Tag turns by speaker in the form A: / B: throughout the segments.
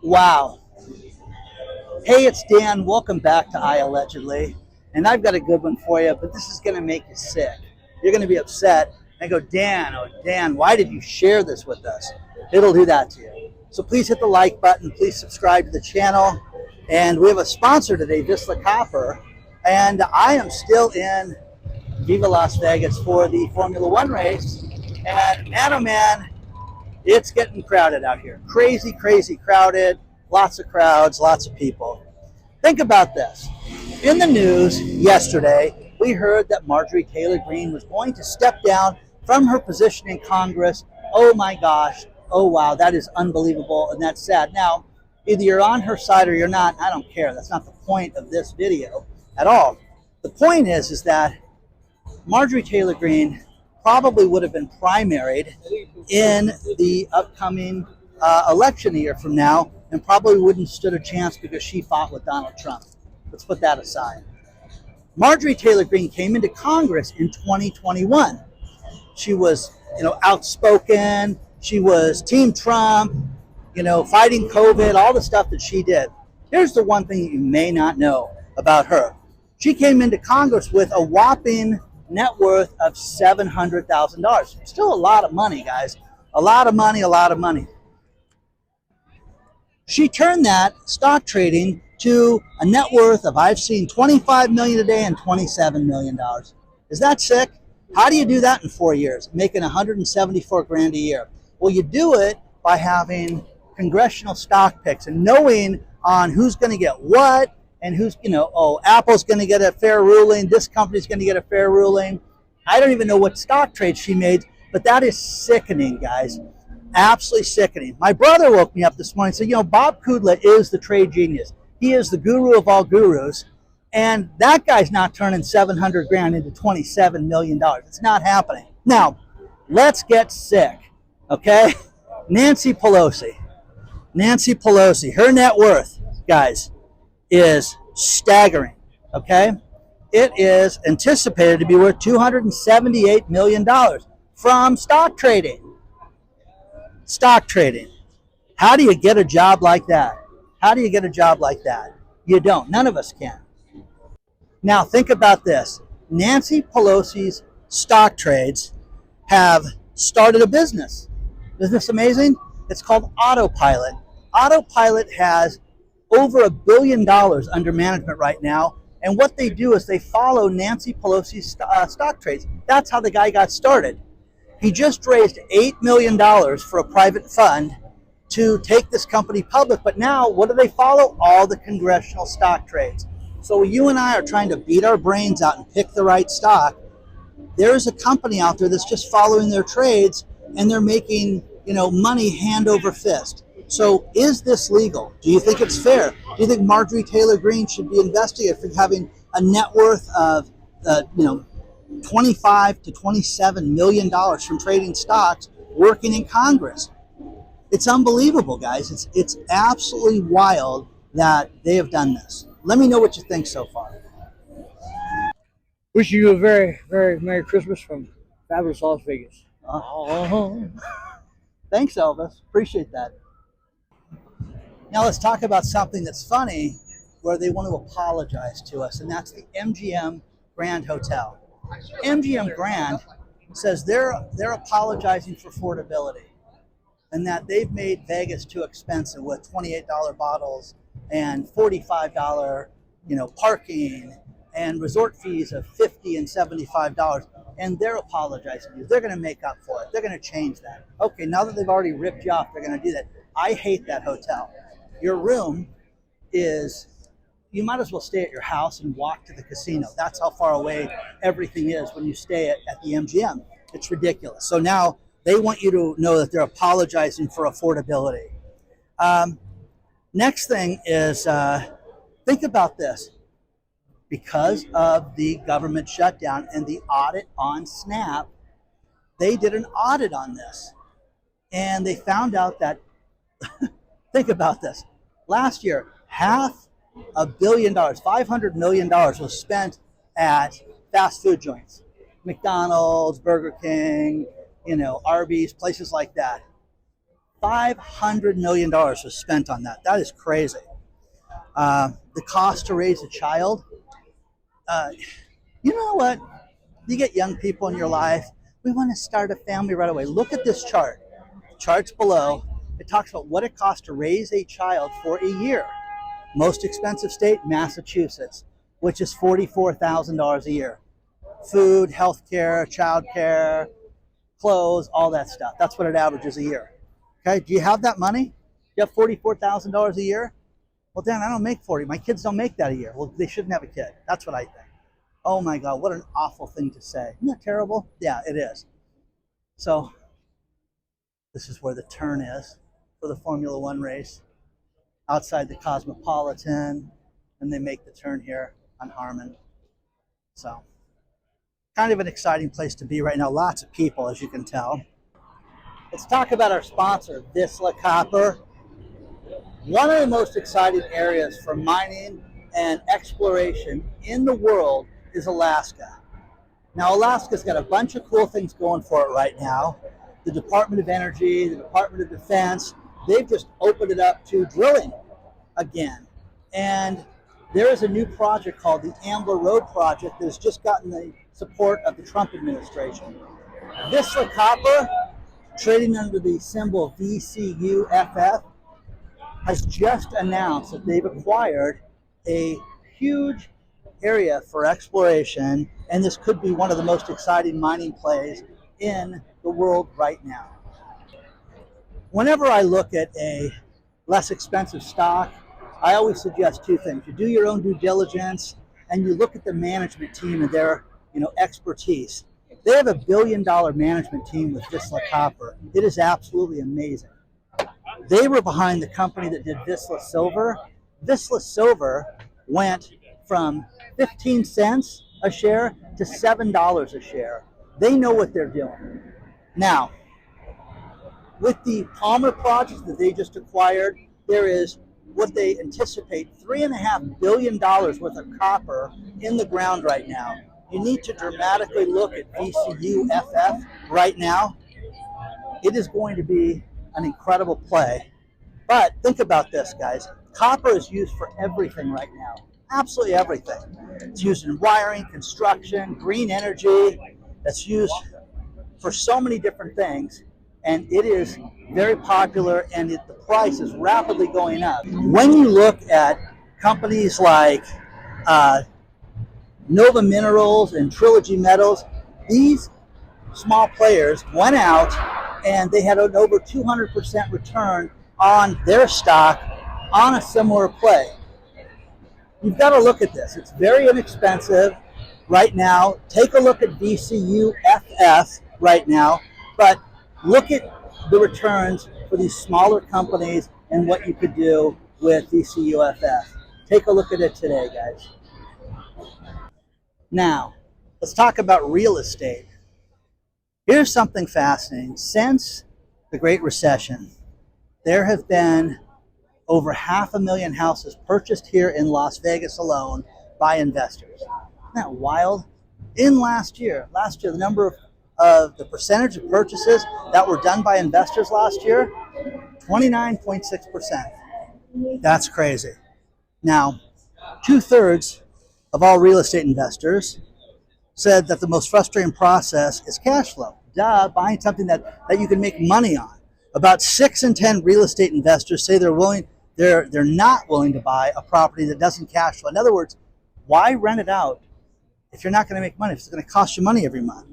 A: Wow. Hey, it's Dan. Welcome back to I Allegedly. And I've got a good one for you, but this is going to make you sick. You're going to be upset and go, Dan, oh, Dan, why did you share this with us? It'll do that to you. So please hit the like button. Please subscribe to the channel. And we have a sponsor today, Vizsla Copper. And I am still in Viva Las Vegas for the Formula One race. And man, oh man, it's getting crowded out here. Crazy, crazy crowded. Lots of crowds, lots of people. Think about this. In the news yesterday, we heard that Marjorie Taylor Greene was going to step down from her position in Congress. Oh my gosh. Oh wow, that is unbelievable and that's sad. Now, either you're on her side or you're not. I don't care. That's not the point of this video at all. The point is that Marjorie Taylor Greene probably would have been primaried in the upcoming election a year from now and probably wouldn't stood a chance because she fought with Donald Trump. Let's put that aside. Marjorie Taylor Greene came into Congress in 2021. She was, outspoken. She was Team Trump, fighting COVID, all the stuff that she did. Here's the one thing you may not know about her. She came into Congress with a whopping net worth of $700,000. Still a lot of money, guys. A lot of money, a lot of money. She turned that stock trading to a net worth of, I've seen $25 million a day and $27 million. Is that sick? How do you do that in 4 years, making $174,000 a year? Well, you do it by having congressional stock picks and knowing on who's going to get what and who's, Apple's going to get a fair ruling. This company's going to get a fair ruling. I don't even know what stock trades she made, but that is sickening, guys. Absolutely sickening. My brother woke me up this morning and said, Bob Kudla is the trade genius. He is the guru of all gurus. And that guy's not turning $700,000 into $27 million. It's not happening. Now, let's get sick, okay? Nancy Pelosi. Nancy Pelosi, her net worth, guys, is staggering, okay? It is anticipated to be worth $278 million from stock trading. Stock trading. How do you get a job like that? How do you get a job like that? You don't. None of us can. Now think about this. Nancy Pelosi's stock trades have started a business. Isn't this amazing? It's called Autopilot. Autopilot has over $1 billion under management right now. And what they do is they follow Nancy Pelosi's stock trades. That's how the guy got started. He just raised $8 million for a private fund to take this company public. But now, what do they follow? All the congressional stock trades. So you and I are trying to beat our brains out and pick the right stock. There's a company out there that's just following their trades, and they're making, money hand over fist. So is this legal? Do you think it's fair? Do you think Marjorie Taylor Greene should be investigated for having a net worth of, $25 to $27 million from trading stocks working in Congress? It's unbelievable, guys. It's absolutely wild that they have done this. Let me know what you think so far.
B: Wish you a very, very Merry Christmas from fabulous Las Vegas.
A: Thanks, Elvis. Appreciate that. Now let's talk about something that's funny where they want to apologize to us, and that's the MGM Grand Hotel. MGM Grand says they're apologizing for affordability and that they've made Vegas too expensive with $28 bottles and $45, parking and resort fees of $50 and $75. And they're apologizing to you. They're going to make up for it. They're going to change that. Okay, now that they've already ripped you off, they're going to do that. I hate that hotel. Your room is, you might as well stay at your house and walk to the casino. That's how far away everything is when you stay at the MGM. It's ridiculous. So now they want you to know that they're apologizing for affordability. Next thing is, think about this. Because of the government shutdown and the audit on SNAP, they did an audit on this. And they found out that, think about this. Last year, $500 million, $500 million was spent at fast food joints. McDonald's, Burger King, Arby's, places like that. $500 million was spent on that. That is crazy. The cost to raise a child. You know what? You get young people in your life. We want to start a family right away. Look at this chart. The chart's below. It talks about what it costs to raise a child for a year. Most expensive state, Massachusetts, which is $44,000 a year. Food, health care, child care, clothes, all that stuff. That's what it averages a year. Okay, do you have that money? You have $44,000 a year? Well, Dan, I don't make 40. My kids don't make that a year. Well, they shouldn't have a kid. That's what I think. Oh my God, what an awful thing to say. Isn't that terrible? Yeah, it is. So this is where the turn is for the Formula One race, outside the Cosmopolitan, and they make the turn here on Harmon. So kind of an exciting place to be right now. Lots of people, as you can tell. Let's talk about our sponsor, Vizsla Copper. One of the most exciting areas for mining and exploration in the world is Alaska. Now, Alaska's got a bunch of cool things going for it right now. The Department of Energy, the Department of Defense, they've just opened it up to drilling again. And there is a new project called the Ambler Road Project that has just gotten the support of the Trump administration. Vizsla Copper, trading under the symbol VCUFF, has just announced that they've acquired a huge area for exploration, and this could be one of the most exciting mining plays in the world right now. Whenever I look at a less expensive stock, I always suggest two things. You do your own due diligence, and you look at the management team and their expertise. They have $1 billion management team with Vizsla Copper. It is absolutely amazing. They were behind the company that did Vizsla Silver. Vizsla Silver went from 15 cents a share to $7 a share. They know what they're doing. Now, with the Palmer project that they just acquired, there is what they anticipate $3.5 billion worth of copper in the ground right now. You need to dramatically look at VCUFF right now. It is going to be an incredible play. But think about this, guys. Copper is used for everything right now. Absolutely everything. It's used in wiring, construction, green energy. It's used for so many different things. And it is very popular, and the price is rapidly going up. When you look at companies like Nova Minerals and Trilogy Metals, these small players went out and they had an over 200% return on their stock on a similar play. You've got to look at this. It's very inexpensive right now. Take a look at VCUFF right now, but look at the returns for these smaller companies and what you could do with VCUFF. Take a look at it today, guys. Now, let's talk about real estate. Here's something fascinating. Since the Great Recession, there have been over 500,000 houses purchased here in Las Vegas alone by investors. Isn't that wild? In last year, the number of the percentage of purchases that were done by investors last year, 29.6%. That's crazy. Now, 2/3 of all real estate investors said that the most frustrating process is cash flow. Buying something that you can make money on. About 6 in 10 real estate investors say they're not willing to buy a property that doesn't cash flow. In other words, why rent it out if you're not going to make money, if it's going to cost you money every month?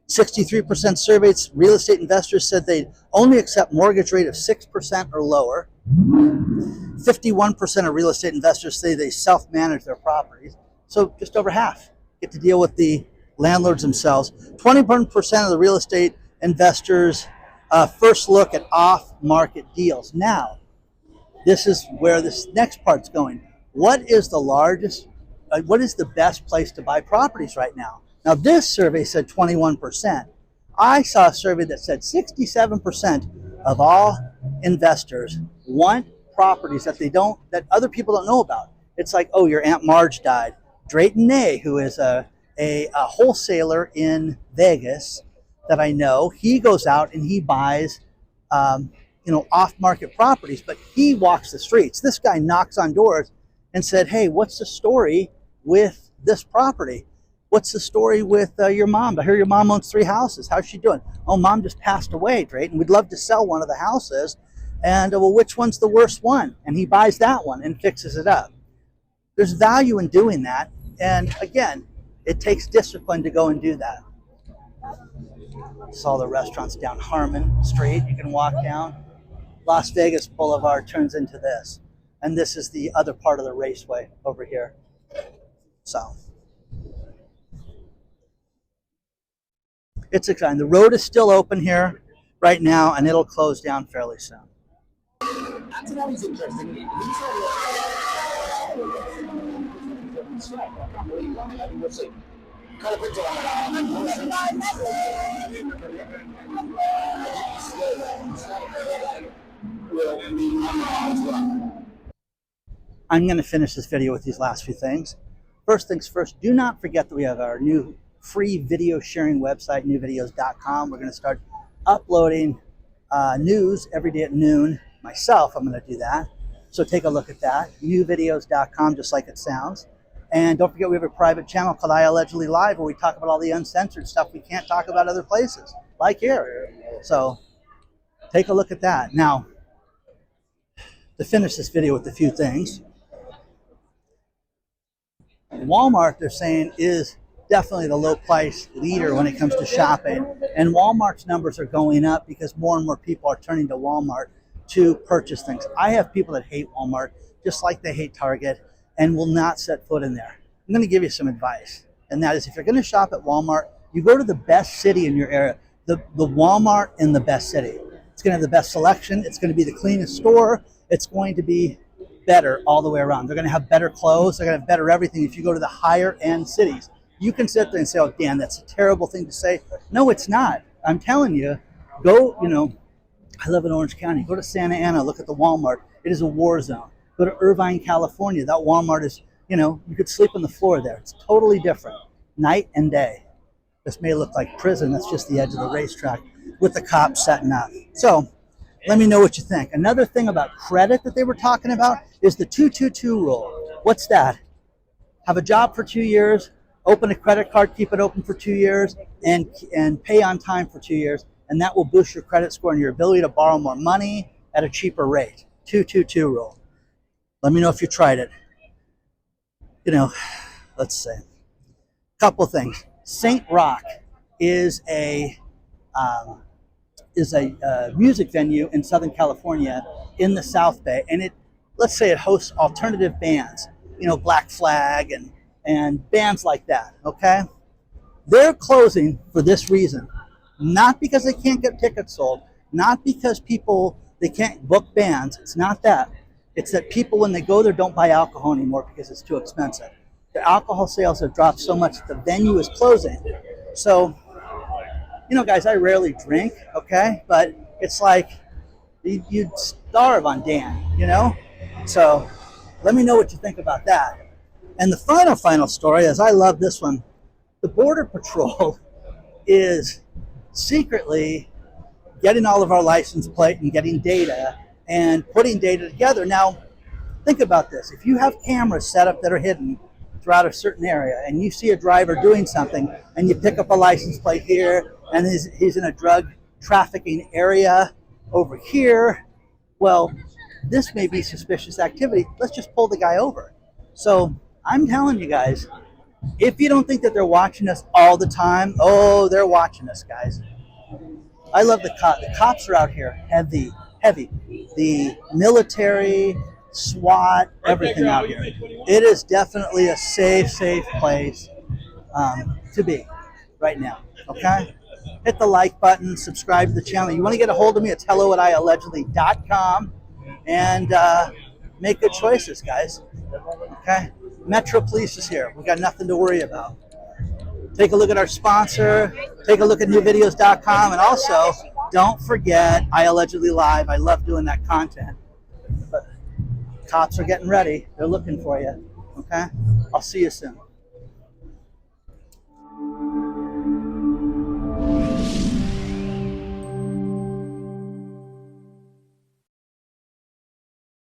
A: 63% surveyed real estate investors said they'd only accept mortgage rate of 6% or lower. 51% of real estate investors say they self-manage their properties. So just over half get to deal with the landlords themselves. 21% of the real estate investors first look at off-market deals. Now, this is where this next part's going. What is the best place to buy properties right now? Now, this survey said 21%. I saw a survey that said 67% of all investors want properties that other people don't know about. It's like, oh, your Aunt Marge died. Drayton Nay, who is a wholesaler in Vegas that I know, he goes out and he buys off-market properties, but he walks the streets. This guy knocks on doors and said, hey, what's the story with this property? What's the story with your mom? I hear your mom owns 3 houses. How's she doing? Oh, mom just passed away, Drayton. We'd love to sell one of the houses. And well, which one's the worst one? And he buys that one and fixes it up. There's value in doing that. And again, it takes discipline to go and do that. Saw the restaurants down Harmon Street. You can walk down. Las Vegas Boulevard turns into this. And this is the other part of the raceway over here. So it's exciting. The road is still open here right now, and it'll close down fairly soon.
C: That's always interesting.
A: I'm going to finish this video with these last few things. First things first, do not forget that we have our new free video sharing website, newvideos.com. We're going to start uploading news every day at noon. Myself, I'm going to do that. So take a look at that, newvideos.com, just like it sounds. And don't forget, we have a private channel called I Allegedly Live, where we talk about all the uncensored stuff we can't talk about other places, like here. So take a look at that. Now, to finish this video with a few things, Walmart, they're saying, is definitely the low price leader when it comes to shopping. And Walmart's numbers are going up because more and more people are turning to Walmart to purchase things. I have people that hate Walmart, just like they hate Target, and will not set foot in there. I'm going to give you some advice. And that is, if you're going to shop at Walmart, you go to the best city in your area, the Walmart in the best city. It's going to have the best selection. It's going to be the cleanest store. It's going to be better all the way around. They're going to have better clothes. They're going to have better everything. If you go to the higher end cities, you can sit there and say, oh, Dan, that's a terrible thing to say. No, it's not. I'm telling you, go, I live in Orange County. Go to Santa Ana, look at the Walmart. It is a war zone. Go to Irvine, California. That Walmart is, you could sleep on the floor there. It's totally different, night and day. This may look like prison. That's just the edge of the racetrack with the cops setting up. So let me know what you think. Another thing about credit that they were talking about is the 222 rule. What's that? Have a job for 2 years, open a credit card, keep it open for 2 years, and pay on time for 2 years, and that will boost your credit score and your ability to borrow more money at a cheaper rate. 222 rule. Let me know if you tried it. Let's see. Couple things. St. Rock is a music venue in Southern California in the South Bay, and let's say it hosts alternative bands, Black Flag and bands like that, okay? They're closing for this reason. Not because they can't get tickets sold, not because they can't book bands. It's not that. It's that people, when they go there, don't buy alcohol anymore because it's too expensive. The alcohol sales have dropped so much that the venue is closing. So, guys, I rarely drink, okay? But it's like you'd starve on Dan, So let me know what you think about that. And the final story is, I love this one. The Border Patrol is secretly getting all of our license plate and getting data and putting data together. Now, think about this. If you have cameras set up that are hidden throughout a certain area and you see a driver doing something and you pick up a license plate here and he's in a drug trafficking area over here, well, this may be suspicious activity. Let's just pull the guy over. So I'm telling you guys, if you don't think that they're watching us all the time, oh, they're watching us, guys. I love the cops. The cops are out here heavy. The military, SWAT, everything out here. It is definitely a safe place to be right now, okay? Hit the like button, subscribe to the channel. You want to get a hold of me, it's hello@iallegedly.com, and make good choices, guys, okay? Metro Police is here. We got nothing to worry about. Take a look at our sponsor. Take a look at newvideos.com. And also, don't forget I Allegedly Live. I love doing that content. But cops are getting ready. They're looking for you. Okay? I'll see you soon.